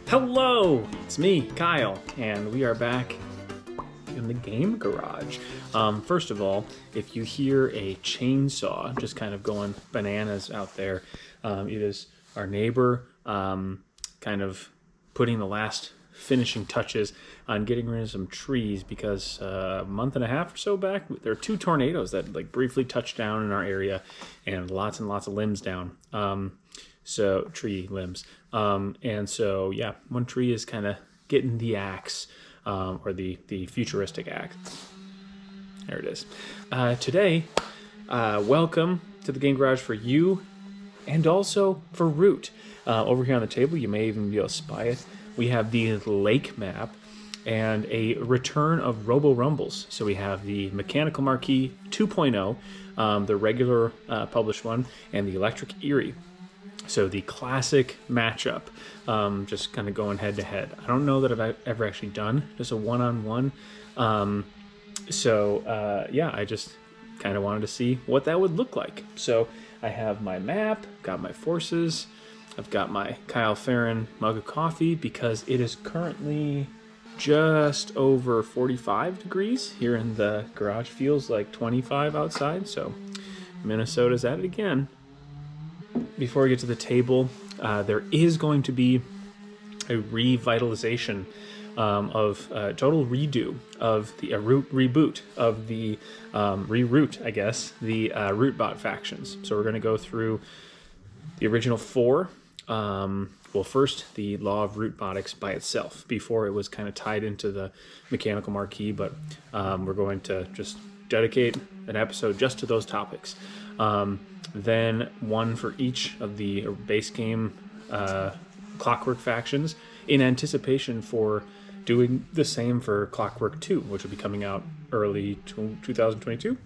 Hello, it's me, Kyle, and we are back in the game garage. First of all, if you hear a chainsaw just kind of going bananas out there, it is our neighbor kind of putting the last finishing touches on getting rid of some trees because a month and a half or so back, there are 2 tornadoes that like briefly touched down in our area and lots of limbs down. So tree limbs. And so, yeah, one tree is kind of getting the axe, or the futuristic axe. There it is. Today, welcome to the Game Garage for you and also for Root. Over here on the table, you may even be able to spy it. We have the lake map and a return of Robo Rumbles. So we have the Mechanical Marquee 2.0, the regular published one, and the Electric Eerie. So the classic matchup, just kind of going head to head. I don't know that I've ever actually done just a one-on-one. Yeah, I just kind of wanted to see what that would look like. So I have my map, got my forces, I've got my Kyle Farron mug of coffee because it is currently just over 45 degrees here in the garage. Feels like 25 outside, so Minnesota's at it again. Before we get to the table, there is going to be a revitalization of total redo of the reboot of the reroot, I guess, the RootBot factions. So we're going to go through the original 4. Well, first, the law of RootBotics by itself, before it was kind of tied into the Mechanical Marquee, but we're going to just dedicate an episode just to those topics. Then one for each of the base game Clockwork factions in anticipation for doing the same for Clockwork 2, which will be coming out early 2022,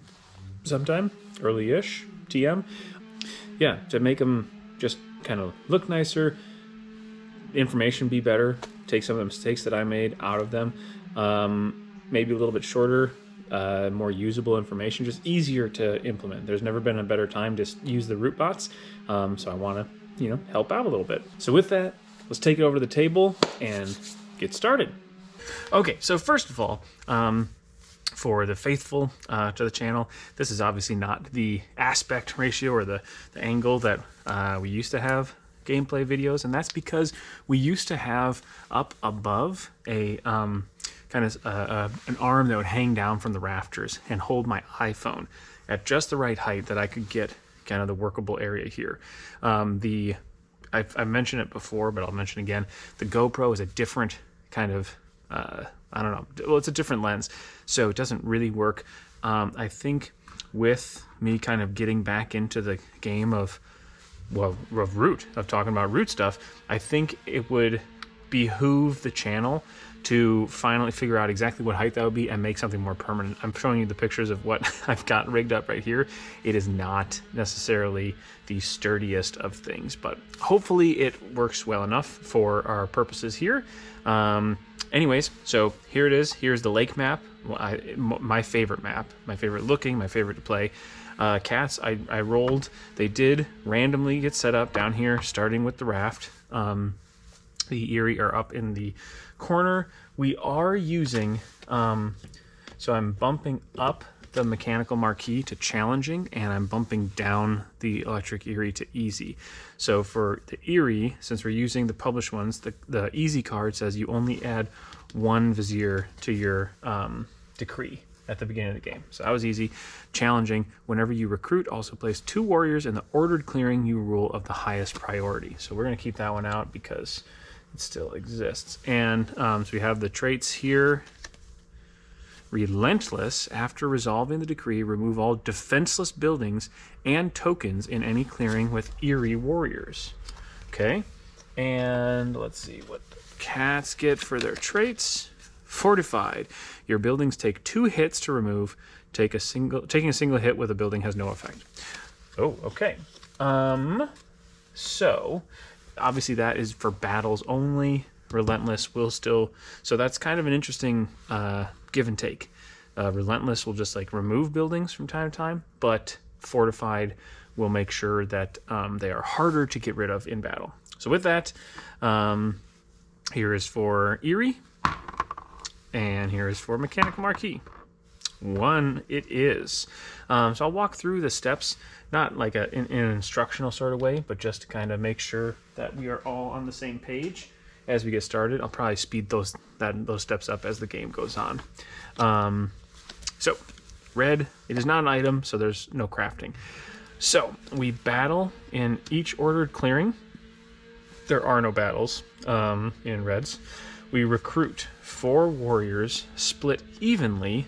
sometime, early-ish, TM. Yeah, to make them just kind of look nicer, information be better, take some of the mistakes that I made out of them, maybe a little bit shorter, more usable information, just easier to implement. There's never been a better time to use the RootBots, so I want to, help out a little bit. So with that, let's take it over to the table and get started. Okay, so first of all, for the faithful to the channel, this is obviously not the aspect ratio or the angle that we used to have gameplay videos, and that's because we used to have up above a kind of an arm that would hang down from the rafters and hold my iPhone at just the right height that I could get kind of the workable area here. I've mentioned it before, but I'll mention again, the GoPro is a different kind of, I don't know, well, it's a different lens, so it doesn't really work. I think with me kind of getting back into the game of Root, of talking about Root stuff, I think it would behoove the channel to finally figure out exactly what height that would be and make something more permanent. I'm showing you the pictures of what I've got rigged up right here. It is not necessarily the sturdiest of things, but hopefully it works well enough for our purposes here. Anyways, so here it is. Here's the lake map, my favorite map, my favorite looking, my favorite to play. Cats, I rolled. They did randomly get set up down here, starting with the raft. The Eerie are up in the corner. We are using, so I'm bumping up the Mechanical Marquee to challenging, and I'm bumping down the Electric Eerie to easy. So for the Eerie, since we're using the published ones, the easy card says you only add 1 vizier to your decree at the beginning of the game. So that was easy. Challenging, whenever you recruit, also place 2 warriors in the ordered clearing you rule of the highest priority. So we're going to keep that one out because it still exists. And so we have the traits here. Relentless, after resolving the decree, remove all defenseless buildings and tokens in any clearing with Eerie warriors. Okay, and let's see what the cats get for their traits. Fortified, your buildings take 2 hits to remove. Taking a single hit with a building has no effect. Oh, okay. So obviously that is for battles only. Relentless will still, so that's kind of an interesting give and take. Relentless will just like remove buildings from time to time, but Fortified will make sure that they are harder to get rid of in battle. So with that, Here is for Eerie, and here is for Mechanical Marquee. 1 it is. So I'll walk through the steps, not like in an instructional sort of way, but just to kind of make sure that we are all on the same page as we get started. I'll probably speed those steps up as the game goes on. So red, it is not an item, so there's no crafting. So we battle in each ordered clearing. There are no battles in reds. We recruit 4 warriors split evenly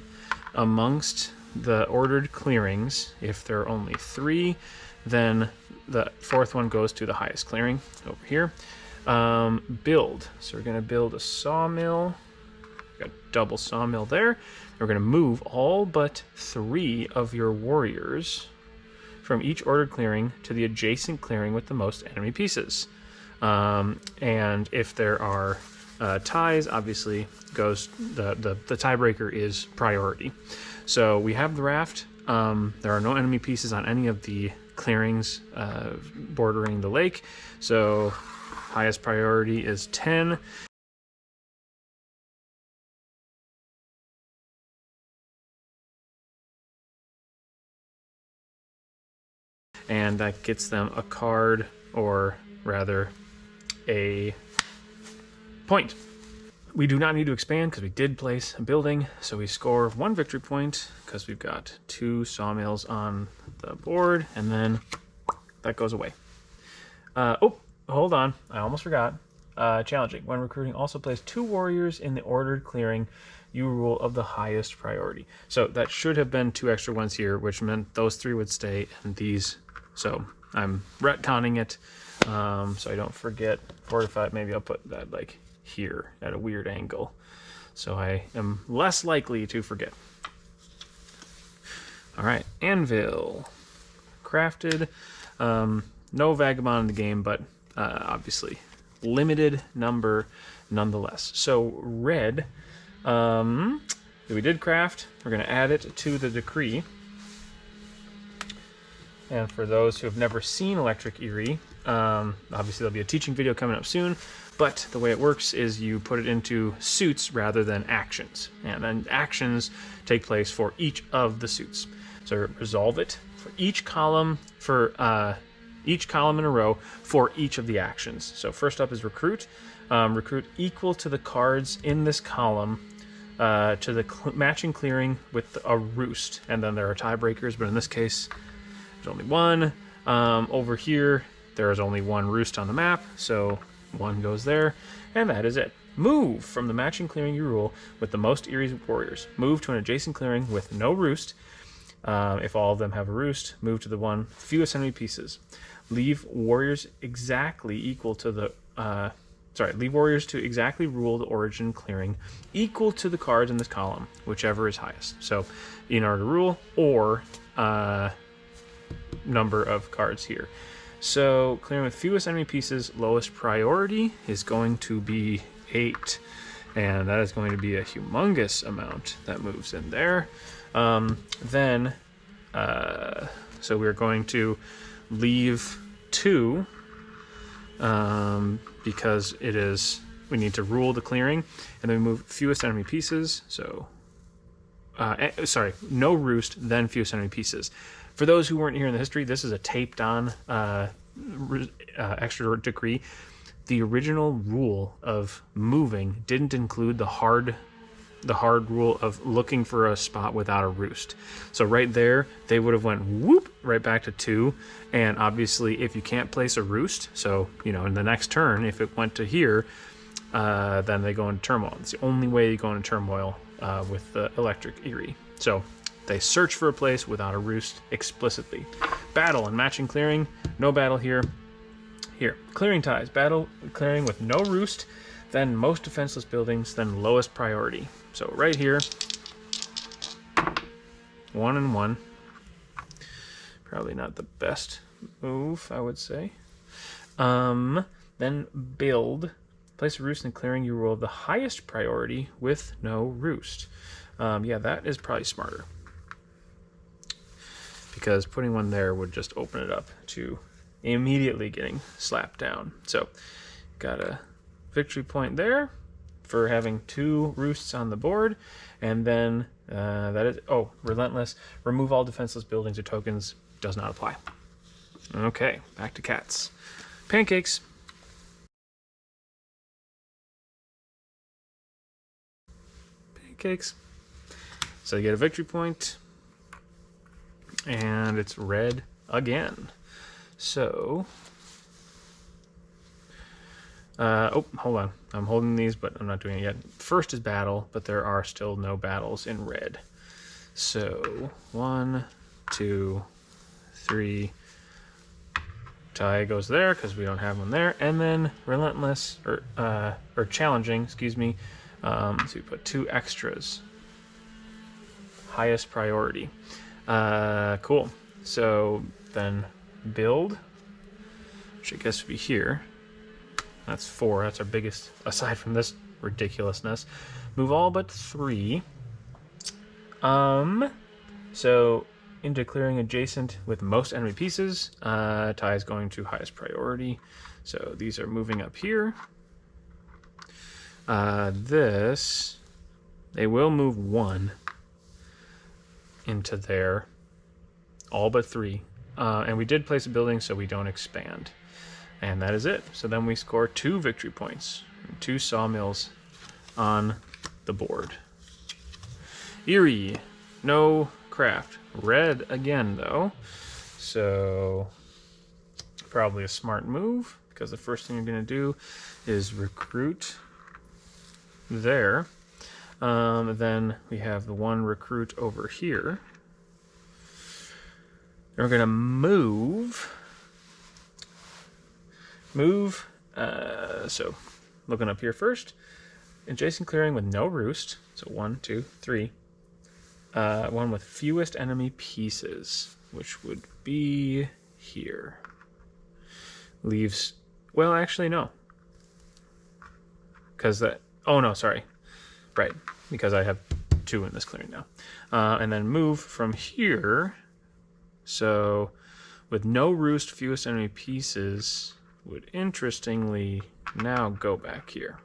amongst the ordered clearings. If there are only 3, then the 4th one goes to the highest clearing over here. Build. So we're going to build a sawmill. Got a double sawmill there. We're going to move all but 3 of your warriors from each ordered clearing to the adjacent clearing with the most enemy pieces. And if there are ties, obviously goes the tiebreaker is priority. So we have the raft. There are no enemy pieces on any of the clearings bordering the lake. So highest priority is 10. And that gets them a card, or rather a point. We do not need to expand because we did place a building, so we score 1 victory point because we've got 2 sawmills on the board, and then that goes away. Oh, hold on, I almost forgot. Challenging. When recruiting, also place 2 warriors in the ordered clearing you rule of the highest priority. So that should have been 2 extra ones here, which meant those 3 would stay and these. So I'm retconning it so I don't forget. Fortified, maybe I'll put that like here at a weird angle so I am less likely to forget. All right, anvil. Crafted. No vagabond in the game, but obviously limited number nonetheless. So red, we did craft. We're going to add it to the decree. And for those who have never seen Electric Eerie, obviously there'll be a teaching video coming up soon, but the way it works is you put it into suits rather than actions. And then actions take place for each of the suits. So resolve it for each column in a row for each of the actions. So first up is recruit. Recruit equal to the cards in this column to the matching clearing with a roost. And then there are tiebreakers, but in this case, there's only 1. Over here, there is only 1 roost on the map, so 1 goes there, and that is it. Move from the matching clearing you rule with the most Eerie warriors. Move to an adjacent clearing with no roost. If all of them have a roost, move to the one fewest enemy pieces. Leave warriors exactly equal to the leave warriors to exactly rule the origin clearing equal to the cards in this column, whichever is highest. So in order to rule, or number of cards here. So clearing with fewest enemy pieces, lowest priority is going to be 8, and that is going to be a humongous amount that moves in there. So we're going to leave 2 because we need to rule the clearing, and then we move fewest enemy pieces. So no roost, then fewest enemy pieces. For those who weren't here in the history, this is a taped on extra decree. The original rule of moving didn't include the hard rule of looking for a spot without a roost. So right there, they would have went whoop right back to 2. And obviously, if you can't place a roost, so in the next turn, if it went to here, then they go into turmoil. It's the only way you go into turmoil with the Electric Eerie. So they search for a place without a roost explicitly. Battle and matching clearing. No battle here. Here, clearing ties. Battle clearing with no roost, then most defenseless buildings, then lowest priority. So right here, 1 and 1. Probably not the best move, I would say. Then build. Place a roost in clearing you rule the highest priority with no roost. Yeah, that is probably smarter, because putting 1 there would just open it up to immediately getting slapped down. So gotta victory point there for having 2 roosts on the board. And then that is, oh, relentless. Remove all defenseless buildings or tokens. Does not apply. Okay, back to cats. Pancakes. Pancakes. So you get a victory point, and it's red again. So, oh, hold on. I'm holding these, but I'm not doing it yet. First is battle, but there are still no battles in red. So, 1, 2, 3. Tie goes there because we don't have one there, and then relentless or challenging, excuse me. So we put 2 extras. Highest priority. Cool. So then build, which I guess would be here. That's 4. That's our biggest, aside from this ridiculousness. Move all but 3. So into clearing adjacent with most enemy pieces. Tie is going to highest priority. So these are moving up here. This, they will move 1 into there. All but 3. And we did place a building so we don't expand. And that is it. So then we score 2 victory points. 2 sawmills on the board. Eerie. No craft. Red again, though. So probably a smart move, because the first thing you're going to do is recruit there. Then we have the 1 recruit over here. And we're going to move. So looking up here first. Adjacent clearing with no roost. So 1, 2, 3. One with fewest enemy pieces, which would be here. Leaves, well, actually, no. Because that, oh no, sorry. Right, because I have 2 in this clearing now. And then move from here. So with no roost, fewest enemy pieces would interestingly now go back here.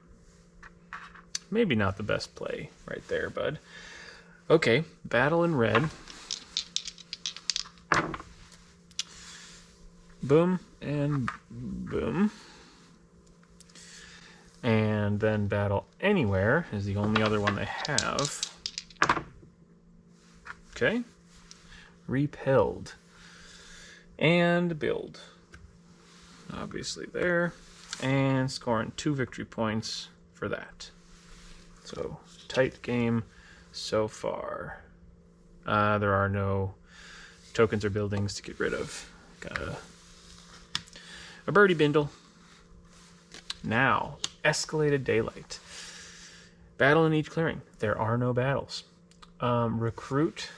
Maybe not the best play right there, bud. Okay, battle in red. Boom and boom. And then battle anywhere is the only other one they have. Okay. Repelled. And build. Obviously there. And scoring 2 victory points for that. So, tight game so far. There are no tokens or buildings to get rid of. Got a birdie bindle. Now, escalated daylight. Battle in each clearing. There are no battles. Recruit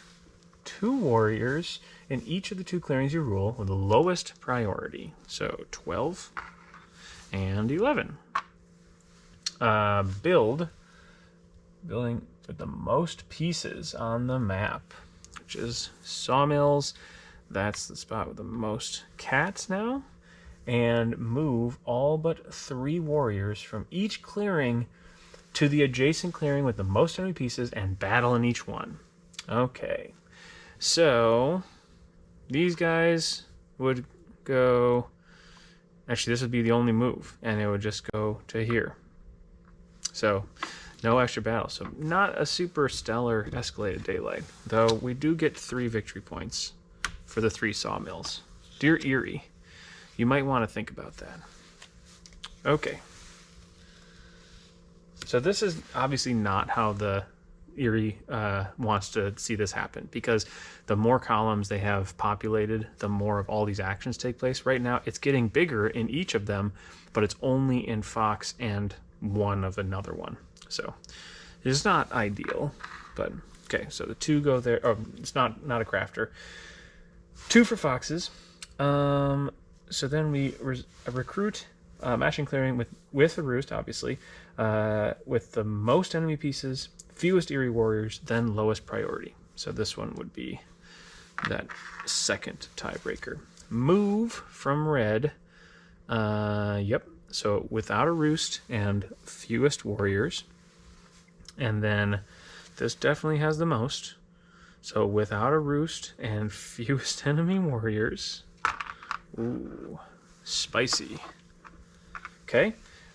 2 warriors in each of the 2 clearings you rule with the lowest priority. So 12 and 11. Building with the most pieces on the map, which is sawmills. That's the spot with the most cats now. And move all but 3 warriors from each clearing to the adjacent clearing with the most enemy pieces and battle in each one. Okay, so these guys would go, actually this would be the only move, and it would just go to here. So no extra battle. So not a super stellar escalated daylight, though we do get 3 victory points for the 3 sawmills. Dear Eerie, you might want to think about that. Okay. So this is obviously not how the Eerie wants to see this happen, because the more columns they have populated, the more of all these actions take place. Right now, it's getting bigger in each of them, but it's only in Fox and one of another one. So it's not ideal, but okay. So the 2 go there. Oh, it's not a crafter. 2 for foxes. So then we recruit matching clearing with a roost, obviously, with the most enemy pieces, fewest Eerie warriors, then lowest priority. So this one would be that second tiebreaker. Move from red. Yep. So without a roost and fewest warriors. And then this definitely has the most. So without a roost and fewest enemy warriors. Ooh, spicy. Okay,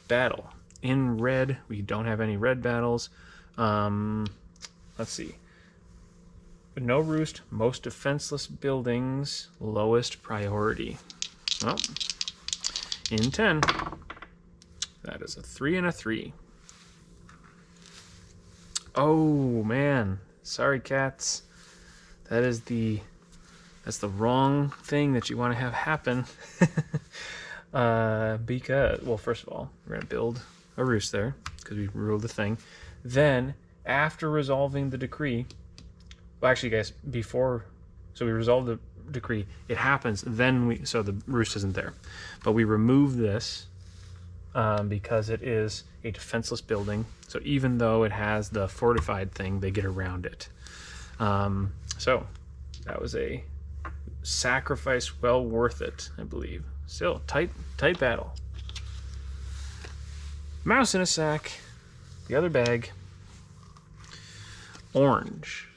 battle. In red, we don't have any red battles. Let's see. No roost, most defenseless buildings, lowest priority. Well, in 10, that is a 3 and a 3. Oh man, sorry cats. That's the wrong thing that you want to have happen. Because, well, first of all, we're gonna build a roost there because we ruled the thing. Then, after resolving the decree, well, actually, guys, before, so we resolve the decree, it happens. Then so the roost isn't there, but we remove this because it is a defenseless building. So even though it has the fortified thing, they get around it. So that was a sacrifice well worth it, I believe. Still, tight battle. Mouse in a sack. The other bag. Orange.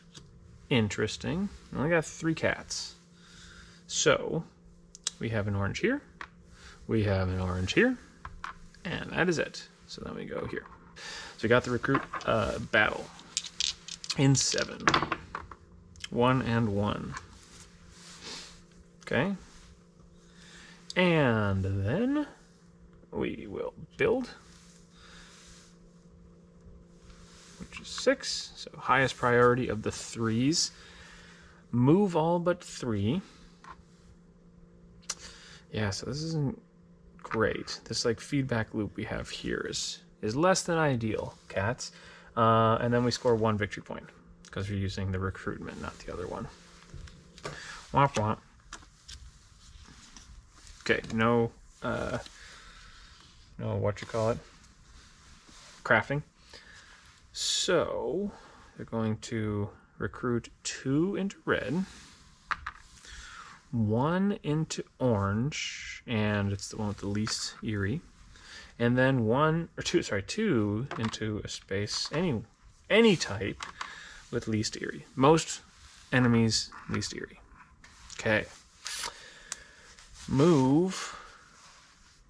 Interesting. I only got 3 cats. So, we have an orange here. We have an orange here. And that is it. So then we go here. So we got the recruit battle. In 7. 1 and 1. Okay. And then we will build, which is 6. So highest priority of the 3s. Move all but 3. Yeah, so this isn't great. This like feedback loop we have here is less than ideal, cats. And then we score 1 victory point because we're using the recruitment, not the other one. Womp womp. Okay, no what you call it, crafting. So they're going to recruit 2 into red, 1 into orange, and it's the one with the least eerie, and then 2 into a space, any type with least eerie. Most enemies least eerie. Okay. Move.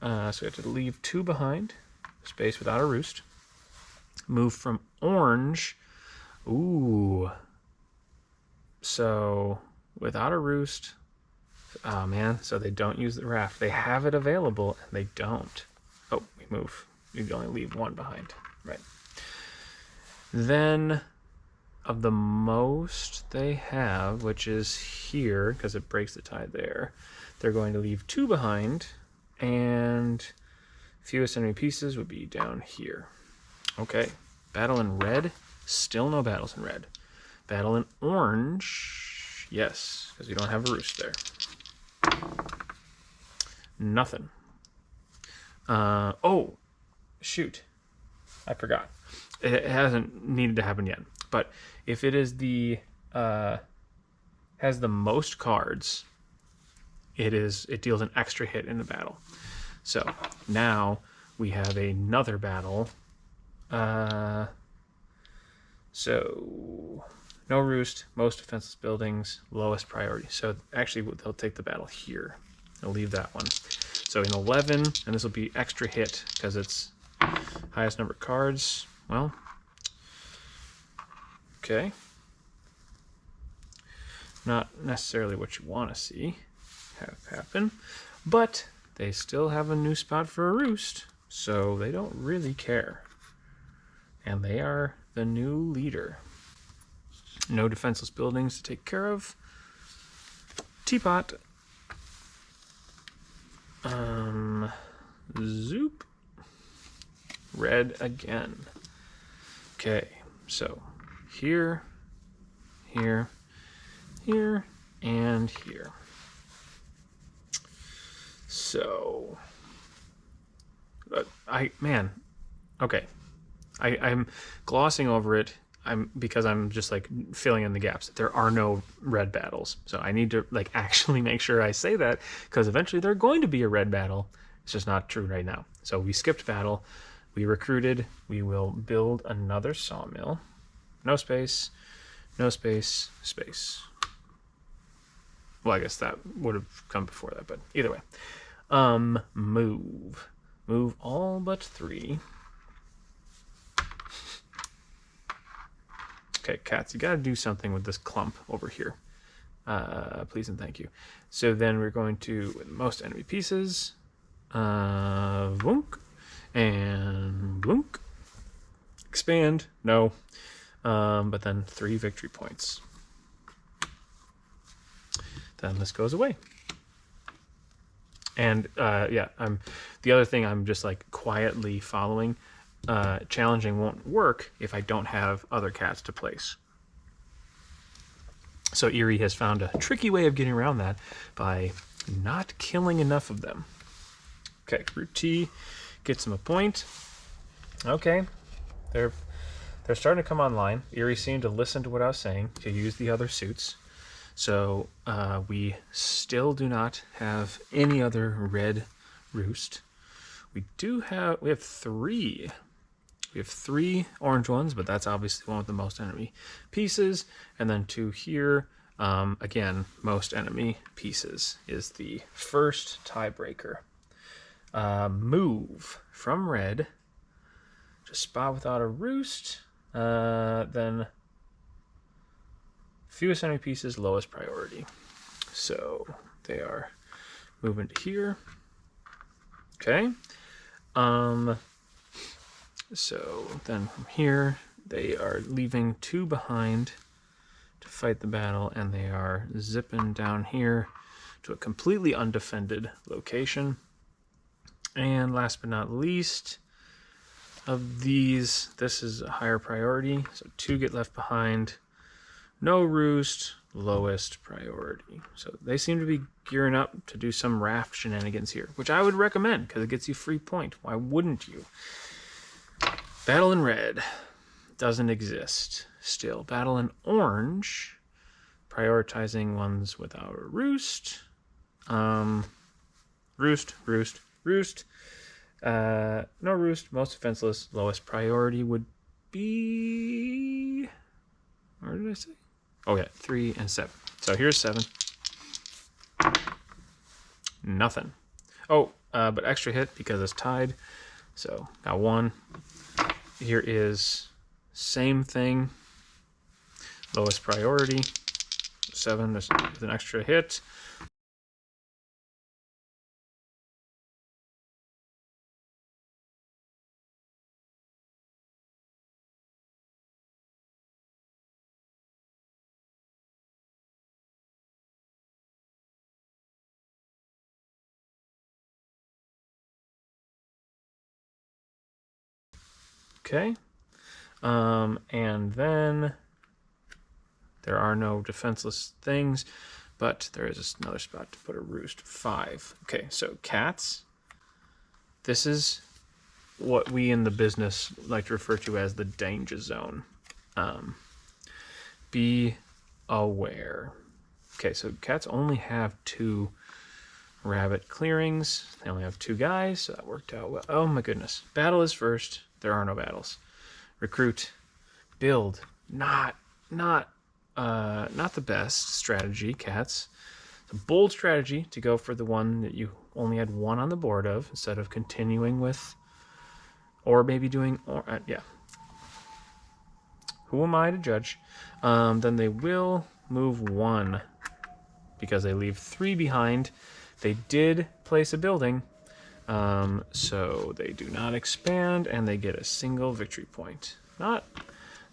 So we have to leave 2 behind. Space without a roost. Move from orange. Ooh. So without a roost. Oh man. So they don't use the raft. They have it available and they don't. Oh, we move. We only leave 1 behind. Right. Then of the most they have, which is here, because it breaks the tie there, they're going to leave 2 behind, and fewest enemy pieces would be down here. Okay, battle in red, still no battles in red. Battle in orange, yes, because we don't have a roost there. Nothing. Oh, shoot, I forgot. It hasn't needed to happen yet, but if it is the has the most cards, it deals an extra hit in the battle. So now we have another battle. So no roost, most defenseless buildings, lowest priority. So actually they'll take the battle here. They'll leave that one. So in 11, and this will be extra hit because it's highest number of cards. Well, okay. Not necessarily what you want to see have happen, but they still have a new spot for a roost, so they don't really care. And they are the new leader. No defenseless buildings to take care of. Teapot. Zoop. Red again. Okay, so here, here, here, and here. So, okay. I'm glossing over it. Because I'm just like filling in the gaps. There are no red battles, so I need to like actually make sure I say that because eventually there's going to be a red battle, It's just not true right now. So we skipped battle. We recruited. We will build another sawmill. No space. No space. Space. Well, I guess that would have come before that, but either way. Move. Move all but 3. Okay, cats, you gotta do something with this clump over here. Please and thank you. So then we're going to, with most enemy pieces, boonk, and boonk. Expand, no. But then 3 victory points. Then this goes away. And yeah, the other thing I'm just like quietly following. Challenging won't work if I don't have other cats to place. So Erie has found a tricky way of getting around that by not killing enough of them. Okay, Root T gets him a point. Okay, they're starting to come online. Erie seemed to listen to what I was saying to use the other suits. So we still do not have any other red roost. We have 3. We have 3 orange ones, but that's obviously the one with the most enemy pieces. And then 2 here. Again, most enemy pieces is the first tiebreaker. Move from red. Just spot without a roost. Then fewest enemy pieces, lowest priority. So they are moving to here. Okay. So then from here, they are leaving 2 behind to fight the battle, and they are zipping down here to a completely undefended location. And last but not least, of these, this is a higher priority. So 2 get left behind. No roost, lowest priority. So they seem to be gearing up to do some raft shenanigans here, which I would recommend because it gets you free point. Why wouldn't you? Battle in red doesn't exist still. Battle in orange, prioritizing ones without a roost. Roost. No roost, most defenseless, lowest priority would be... Where did I say? Oh yeah, 3 and 7. So here's 7. Nothing. Oh, but extra hit because it's tied. So got 1. Here is same thing. Lowest priority. 7 with an extra hit. Okay. And then there are no defenseless things, but there is another spot to put a roost. 5. Okay, so cats. This is what we in the business like to refer to as the danger zone. Be aware. Okay, so cats only have 2 rabbit clearings. They only have 2 guys, so that worked out well. Oh my goodness. Battle is first. There are no battles. Recruit, build. Not the best strategy, cats. It's a bold strategy to go for the one that you only had 1 on the board of instead of continuing with, or maybe doing, yeah. Who am I to judge? Then they will move 1 because they leave 3 behind. They did place a building. So they do not expand, and they get a single victory point. Not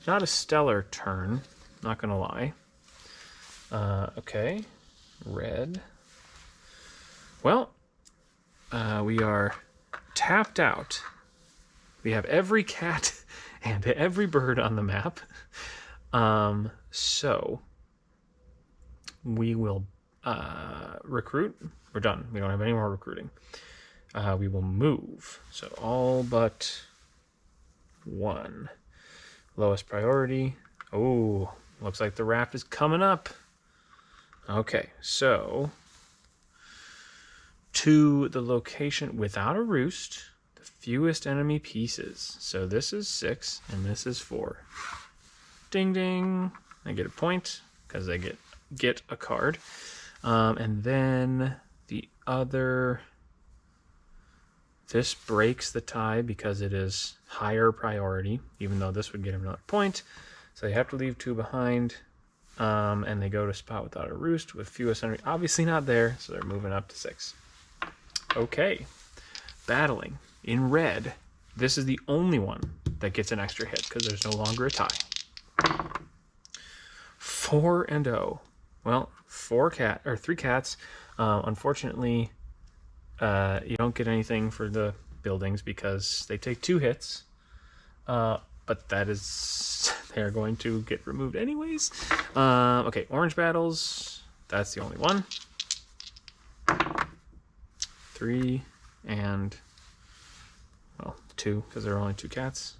a stellar turn, not gonna lie. Okay, red. Well, we are tapped out. We have every cat and every bird on the map. So we will recruit. We're done. We don't have any more recruiting. We will move. So all but 1. Lowest priority. Oh, looks like the raft is coming up. Okay, so to the location without a roost, the fewest enemy pieces. So this is 6 and this is 4. Ding ding. I get a point because I get a card. And then the other, this breaks the tie because it is higher priority, even though this would get him another point. So you have to leave 2 behind. And they go to spot without a roost with fewest enemy. Obviously not there, so they're moving up to 6. Okay, battling in red. This is the only one that gets an extra hit because there's no longer a tie. 4 and 0. Well, 3 cats. Unfortunately, you don't get anything for the buildings because they take 2 hits. But that is, they're going to get removed anyways. Okay, orange battles. That's the only one. 3 and, well, 2 because there are only 2 cats.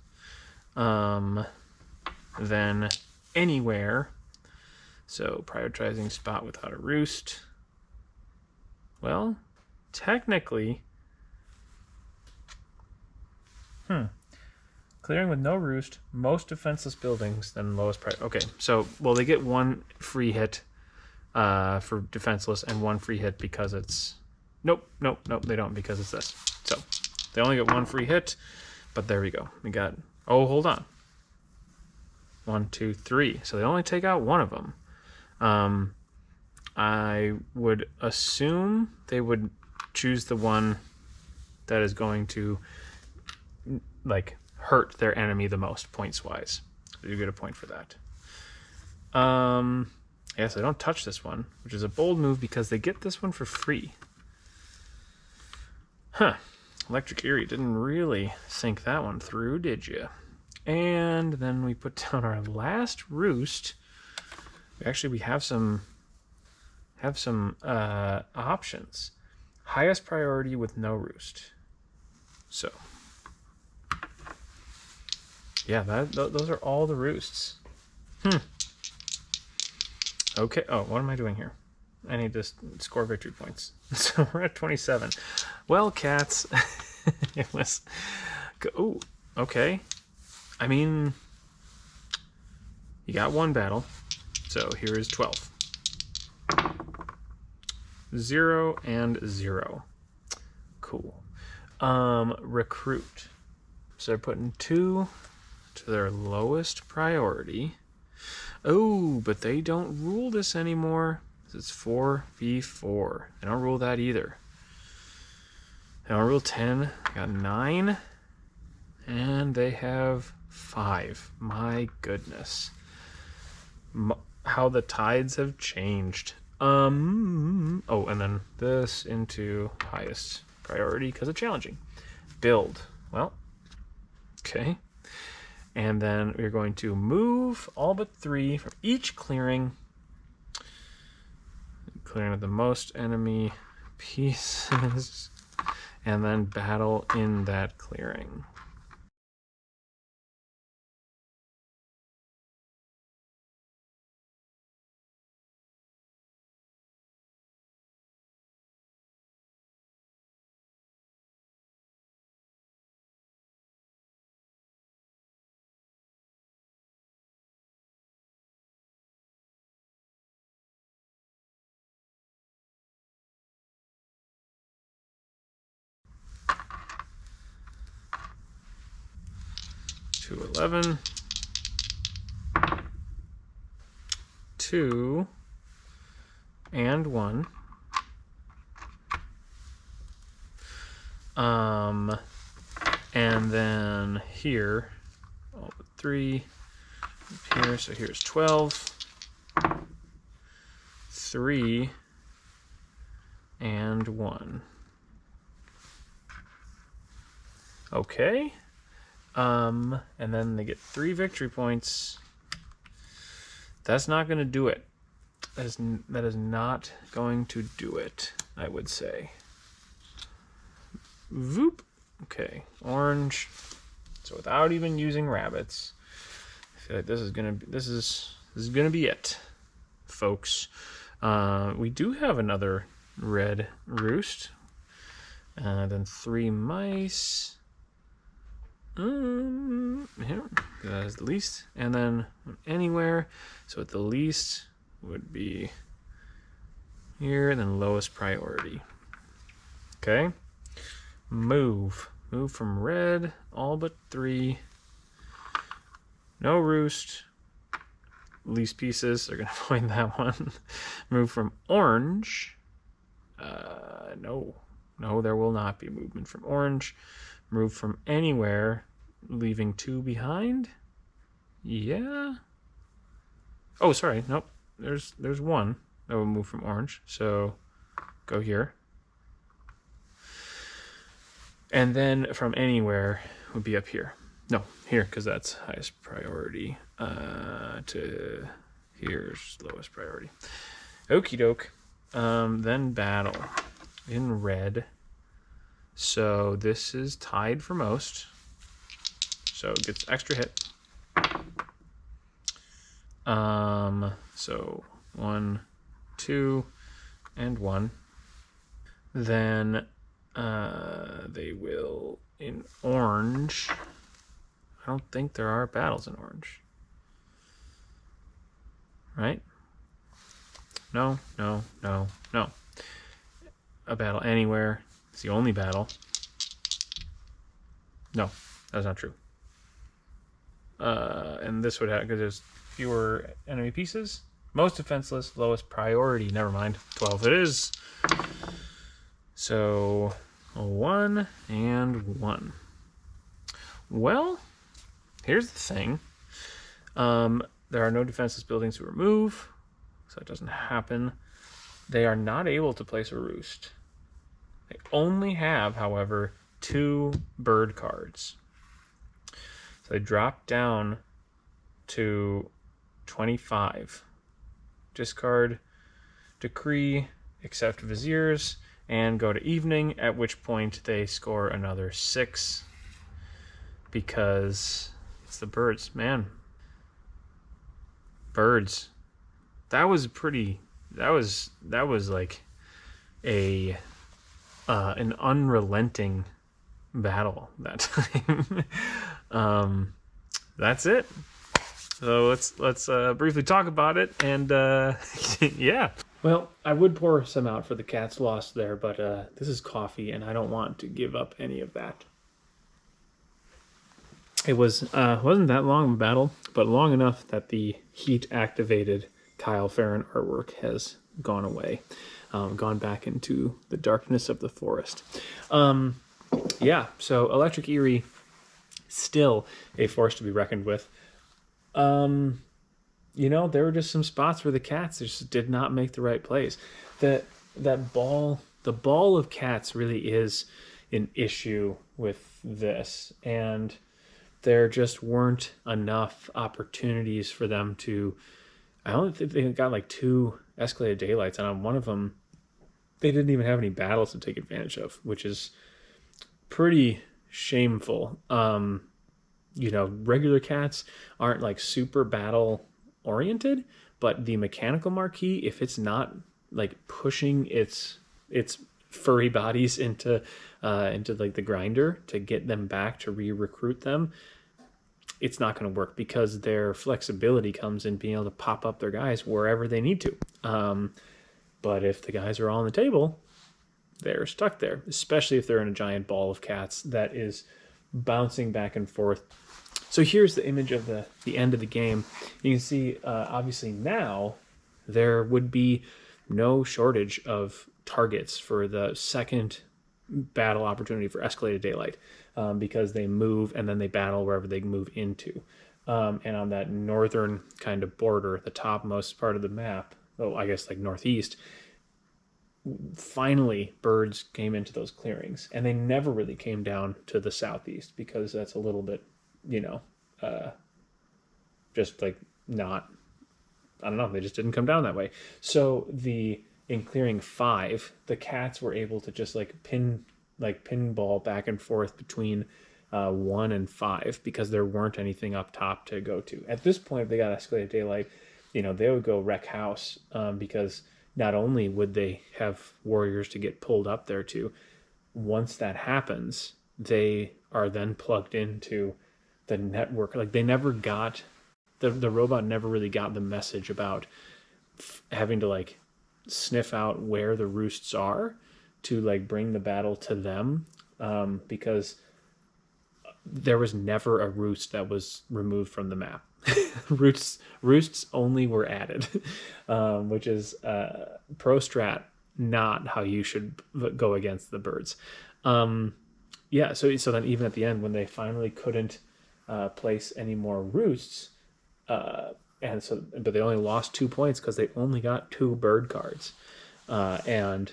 Then anywhere. So prioritizing spot without a roost. Well, technically, clearing with no roost, most defenseless buildings, then lowest price. Okay, so, well, they get 1 free hit for defenseless and 1 free hit because it's... Nope, they don't because it's this. So, they only get 1 free hit, but there we go. We got... Oh, hold on. 1, 2, 3. So they only take out 1 of them. I would assume they would choose the one that is going to, like, hurt their enemy the most points wise. So you get a point for that. Yes, I don't touch this one, which is a bold move because they get this one for free. Huh. Electric Eerie didn't really think that one through, did you? And then we put down our last roost. Actually, we have some options. Highest priority with no roost. So, yeah, those are all the roosts. Okay. Oh, what am I doing here? I need to score victory points. So we're at 27. Well, cats, it was... Oh, okay. I mean, you got 1 battle. So here is 12. 0 and 0. Cool. Recruit. So they're putting 2 to their lowest priority. Oh, but they don't rule this anymore. It's 4v4. They don't rule that either. They don't rule 10. They got 9. And they have 5. My goodness. How the tides have changed. Oh, and then this into highest priority because of challenging. Build. Well, okay. And then we're going to move all but 3 from each clearing. Clearing the most enemy pieces. And then battle in that clearing. to 11, 2, and 1. And then here, all but 3 up here, so here's 12, 3, and 1. Okay. And then they get 3 victory points. That's not going to do it. That is not going to do it, I would say. Voop. Okay, orange. So without even using rabbits, I feel like this is gonna be it, folks. We do have another red roost. Then 3 mice. Here, that is the least. And then anywhere. So at the least would be here, then lowest priority. Okay. Move. Move from red, all but 3. No roost. Least pieces, they're gonna avoid that one. Move from orange. No, there will not be movement from orange. Move from anywhere, leaving 2 behind. Yeah. Oh, sorry. Nope. There's 1 that will move from orange. So go here. And then from anywhere would be up here. No, here, because that's highest priority. To here's lowest priority. Okie doke. Then battle in red. So this is tied for most. So it gets extra hit. So 1, 2, and 1. Then they will in orange. I don't think there are battles in orange. Right? No. A battle anywhere. It's the only battle. No, that's not true. And this would have, because there's fewer enemy pieces. Most defenseless, lowest priority. Never mind. 12 it is. So 1 and 1. Well, here's the thing. There are no defenseless buildings to remove, so that doesn't happen. They are not able to place a roost. They only have, however, 2 bird cards. So they drop down to 25. Discard Decree, accept Viziers, and go to evening, at which point they score another 6. Because it's the birds, man. Birds. That was pretty. That was like a an unrelenting battle that time. That's it. So let's briefly talk about it, and yeah. Well, I would pour some out for the cats lost there, but this is coffee, and I don't want to give up any of that. It wasn't that long of a battle, but long enough that the heat-activated Kyle Farron artwork has gone away, gone back into the darkness of the forest. Yeah, so Electric Eerie, still a force to be reckoned with. You know, there were just some spots where the cats just did not make the right plays. The ball of cats really is an issue with this, and there just weren't enough opportunities for them to. I don't think they got like 2 escalated daylights, and on one of them, they didn't even have any battles to take advantage of, which is pretty shameful. You know, regular cats aren't like super battle oriented, but the mechanical marquee, if it's not like pushing its furry bodies into like the grinder to get them back to re-recruit them, it's not going to work, because their flexibility comes in being able to pop up their guys wherever they need to. But if the guys are all on the table, they're stuck there, especially if they're in a giant ball of cats that is bouncing back and forth. So here's the image of the end of the game. You can see, obviously now, there would be no shortage of targets for the second battle opportunity for escalated daylight, because they move and then they battle wherever they move into. And on that northern kind of border, the topmost part of the map, oh, I guess like northeast, finally birds came into those clearings, and they never really came down to the southeast, because that's a little bit, you know, just like not, I don't know, they just didn't come down that way. So in clearing 5, the cats were able to just like pinball back and forth between 1 and 5, because there weren't anything up top to go to. At this point, if they got escalated daylight, you know, they would go wreck house, because not only would they have warriors to get pulled up there to, once that happens, they are then plugged into the network. Like they never got, the robot never really got the message about having to like sniff out where the roosts are to like bring the battle to them, because there was never a roost that was removed from the map. Roosts only were added, which is pro strat, not how you should go against the birds. Yeah, so then even at the end, when they finally couldn't place any more roosts, but they only lost 2 points because they only got 2 bird cards, and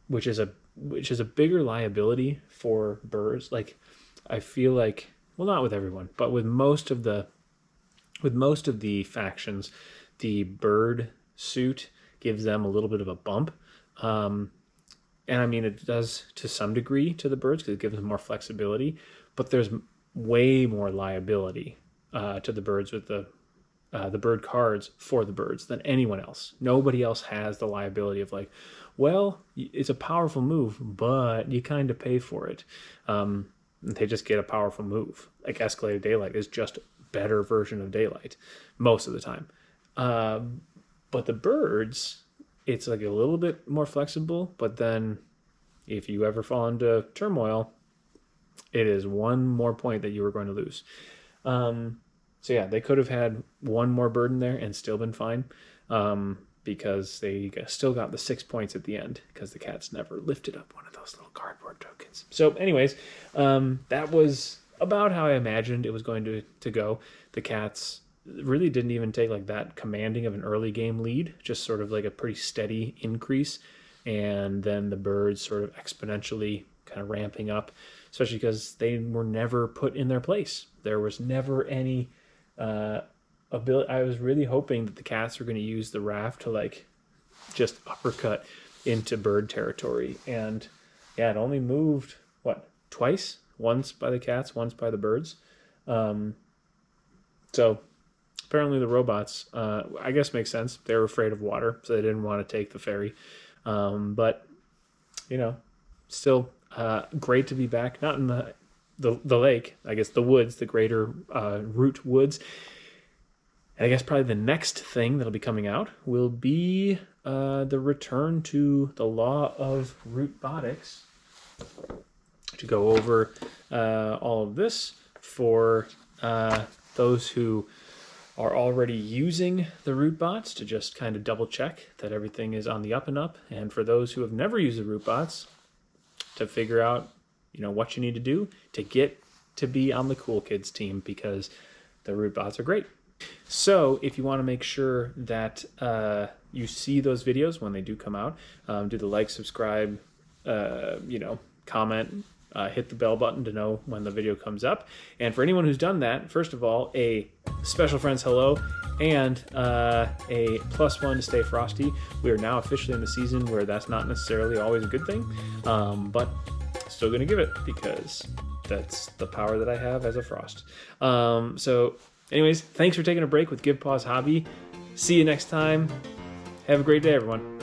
which is a bigger liability for birds. Like I feel like, well, not with everyone, but with most of the factions, the bird suit gives them a little bit of a bump. And I mean, it does to some degree to the birds because it gives them more flexibility, but there's way more liability to the birds with the bird cards for the birds than anyone else. Nobody else has the liability of like, well, it's a powerful move, but you kind of pay for it. They just get a powerful move. Like Escalated Daylight is just a better version of Daylight most of the time. But the birds, it's like a little bit more flexible, but then if you ever fall into turmoil, it is 1 more point that you were going to lose. So yeah, they could have had 1 more bird in there and still been fine, because they still got the 6 points at the end because the cats never lifted up one of those little cardboard tokens. So anyways, that was about how I imagined it was going to go. The cats really didn't even take like that commanding of an early game lead, just sort of like a pretty steady increase, and then the birds sort of exponentially kind of ramping up, especially because they were never put in their place. There was never any ability. I was really hoping that the cats were going to use the raft to like just uppercut into bird territory, and yeah, it only moved twice, once by the cats, once by the birds. So apparently the robots, I guess makes sense. They were afraid of water, so they didn't want to take the ferry. But you know, still great to be back, not in the lake, I guess the woods, the greater root woods. And I guess probably the next thing that'll be coming out will be the return to the law of RootBotics, to go over all of this for those who are already using the RootBots, to just kind of double check that everything is on the up and up, and for those who have never used the RootBots, to figure out what you need to do to get to be on the cool kids team, because the RootBots are great. So if you want to make sure that you see those videos when they do come out, do the like, subscribe, comment, hit the bell button to know when the video comes up. And for anyone who's done that, first of all, a special friends hello, and a +1 to stay frosty. We are now officially in the season where that's not necessarily always a good thing, but still gonna give it because that's the power that I have as a frost. So anyways, thanks for taking a break with Give Paws Hobby. See you next time. Have a great day, everyone.